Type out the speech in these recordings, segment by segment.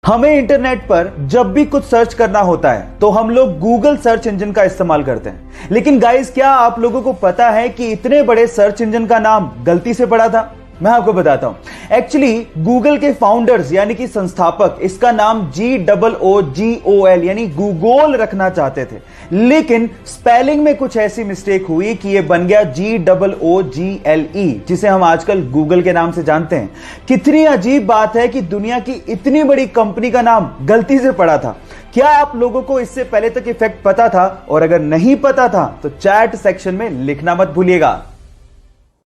हमें इंटरनेट पर जब भी कुछ सर्च करना होता है तो हम लोग गूगल सर्च इंजन का इस्तेमाल करते हैं। लेकिन गाइस, क्या आप लोगों को पता है कि इतने बड़े सर्च इंजन का नाम गलती से पड़ा था? मैं आपको बताता हूं। एक्चुअली गूगल के फाउंडर्स यानी कि संस्थापक इसका नाम GOOGOL यानी गूगोल रखना चाहते थे, लेकिन स्पेलिंग में कुछ ऐसी मिस्टेक हुई कि यह बन गया GOOGLE, जिसे हम आजकल गूगल के नाम से जानते हैं। कितनी अजीब बात है कि दुनिया की इतनी बड़ी कंपनी का नाम गलती से पड़ा था। क्या आप लोगों को इससे पहले तक इफेक्ट पता था? और अगर नहीं पता था तो चैट सेक्शन में लिखना मत भूलिएगा।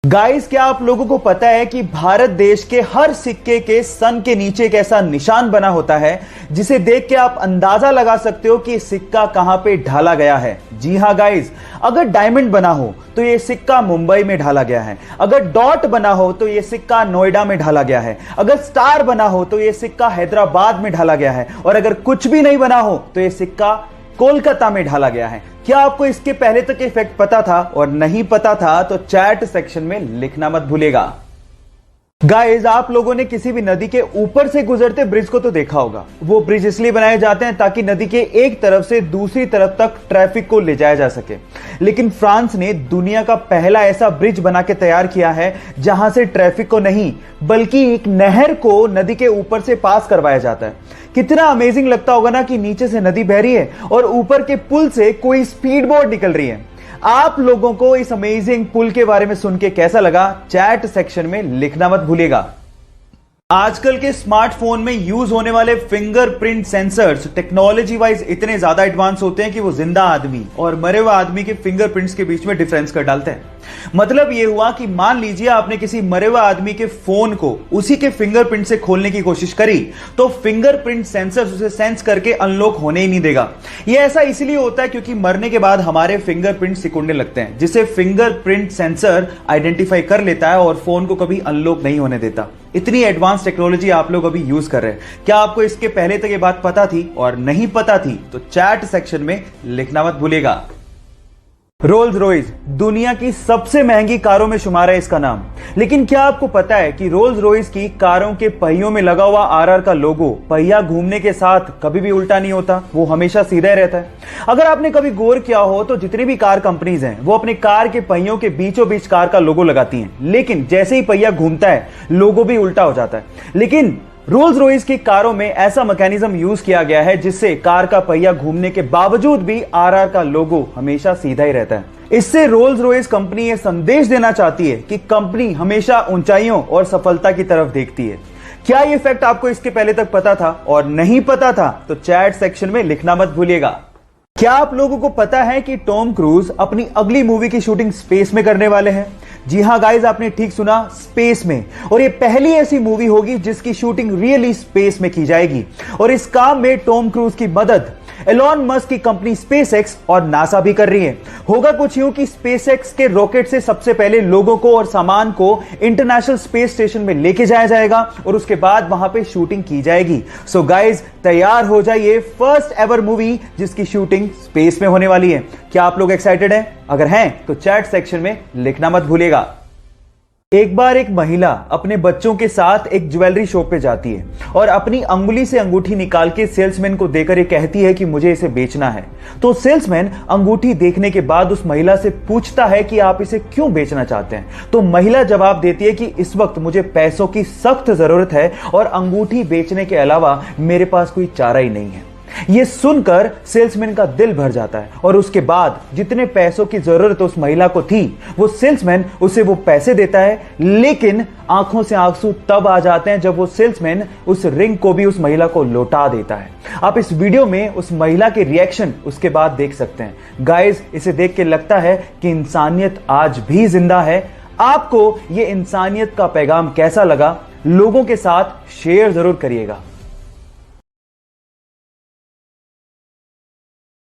गाइस, क्या आप लोगों को पता है कि भारत देश के हर सिक्के के सन के नीचे एक ऐसा निशान बना होता है जिसे देख के आप अंदाजा लगा सकते हो कि सिक्का कहां पे ढाला गया है? जी हां गाइस, अगर डायमंड बना हो तो यह सिक्का मुंबई में ढाला गया है, अगर डॉट बना हो तो यह सिक्का नोएडा में ढाला गया है, अगर स्टार बना हो तो यह सिक्का हैदराबाद में ढाला गया है, और अगर कुछ भी नहीं बना हो तो यह सिक्का कोलकाता में ढाला गया है। क्या आपको इसके पहले तक इफेक्ट पता था? और नहीं पता था तो चैट सेक्शन में लिखना मत भूलिएगा। गाइस, आप लोगों ने किसी भी नदी के ऊपर से गुजरते ब्रिज को तो देखा होगा। वो ब्रिज इसलिए बनाए जाते हैं ताकि नदी के एक तरफ से दूसरी तरफ तक ट्रैफिक को ले जाया जा सके। लेकिन फ्रांस ने दुनिया का पहला ऐसा ब्रिज बना के तैयार किया है जहां से ट्रैफिक को नहीं बल्कि एक नहर को नदी के ऊपर से पास करवाया जाता है। कितना अमेजिंग लगता होगा ना कि नीचे से नदी बह रही है और ऊपर के पुल से कोई स्पीड बोट निकल रही है। आप लोगों को इस अमेजिंग पुल के बारे में सुन के कैसा लगा? चैट सेक्शन में लिखना मत भूलिएगा। आजकल के स्मार्टफोन में यूज होने वाले फिंगरप्रिंट सेंसर्स टेक्नोलॉजी वाइज इतने ज्यादा एडवांस होते हैं कि वो जिंदा आदमी और मरे हुए आदमी के फिंगरप्रिंट्स के बीच में डिफरेंस कर डालते हैं। मतलब ये हुआ कि मान लीजिए आपने किसी मरे हुए आदमी के फोन को उसी के फिंगरप्रिंट से खोलने की कोशिश करी तो फिंगरप्रिंट सेंसर उसे सेंस करके अनलॉक होने ही नहीं देगा। यह ऐसा इसलिए होता है क्योंकि मरने के बाद हमारे फिंगरप्रिंट सिकुड़ने लगते हैं, जिसे फिंगरप्रिंट सेंसर आइडेंटिफाई कर लेता है और फोन को कभी अनलॉक नहीं होने देता। इतनी एडवांस टेक्नोलॉजी आप लोग अभी यूज कर रहे हैं। क्या आपको इसके पहले तक ये बात पता थी? और नहीं पता थी तो चैट सेक्शन में लिखना मत भूलिएगा। रोल्स रॉयस दुनिया की सबसे महंगी कारों में शुमार है इसका नाम। लेकिन क्या आपको पता है कि रोल्स रॉयस की कारों के पहियों में लगा हुआ RR का लोगो पहिया घूमने के साथ कभी भी उल्टा नहीं होता, वो हमेशा सीधा ही रहता है। अगर आपने कभी गौर किया हो तो जितनी भी कार कंपनीज हैं वो अपने कार के पहियों के बीचों बीच कार का लोगो लगाती हैं, लेकिन जैसे ही पहिया घूमता है लोगो भी उल्टा हो जाता है। लेकिन रोल्स रॉयस की कारों में ऐसा मैकेनिज्म यूज किया गया है जिससे कार का पहिया घूमने के बावजूद भी RR का लोगो हमेशा सीधा ही रहता है। इससे रोल्स रॉयस कंपनी यह संदेश देना चाहती है कि कंपनी हमेशा ऊंचाइयों और सफलता की तरफ देखती है। क्या यह फैक्ट आपको इसके पहले तक पता था? और नहीं पता था तो चैट सेक्शन में लिखना मत भूलिएगा। क्या आप लोगों को पता है कि टॉम क्रूज अपनी अगली मूवी की शूटिंग स्पेस में करने वाले हैं? जी हां गाइस, आपने ठीक सुना, स्पेस में। और ये पहली ऐसी मूवी होगी जिसकी शूटिंग रियली स्पेस में की जाएगी। और इस काम में टॉम क्रूज की मदद एलॉन मस्क की कंपनी स्पेसएक्स और नासा भी कर रही है। होगा कुछ यूं कि स्पेसएक्स के रॉकेट से सबसे पहले लोगों को और सामान को इंटरनेशनल स्पेस स्टेशन में लेके जाया जाएगा और उसके बाद वहां पे शूटिंग की जाएगी। सो गाइस, तैयार हो जाइए, फर्स्ट एवर मूवी जिसकी शूटिंग स्पेस में होने वाली है। क्या आप लोग एक्साइटेड हैं? अगर हैं तो चैट सेक्शन में लिखना मत भूलिएगा। एक बार एक महिला अपने बच्चों के साथ एक ज्वेलरी शॉप पे जाती है और अपनी अंगुली से अंगूठी निकाल के सेल्समैन को देकर ये कहती है कि मुझे इसे बेचना है। तो सेल्समैन अंगूठी देखने के बाद उस महिला से पूछता है कि आप इसे क्यों बेचना चाहते हैं? तो महिला जवाब देती है कि इस वक्त मुझे पैसों की सख्त जरूरत है और अंगूठी बेचने के अलावा मेरे पास कोई चारा ही नहीं है। यह सुनकर सेल्समैन का दिल भर जाता है और उसके बाद जितने पैसों की जरूरत उस महिला को थी वो सेल्समैन उसे वो पैसे देता है, लेकिन आंखों से आंसू तब आ जाते हैं जब वो सेल्समैन उस रिंग को भी उस महिला को लौटा देता है। आप इस वीडियो में उस महिला के रिएक्शन उसके बाद देख सकते हैं। गाइस, इसे देख के लगता है कि इंसानियत आज भी जिंदा है। आपको ये इंसानियत का पैगाम कैसा लगा? लोगों के साथ शेयर जरूर करिएगा।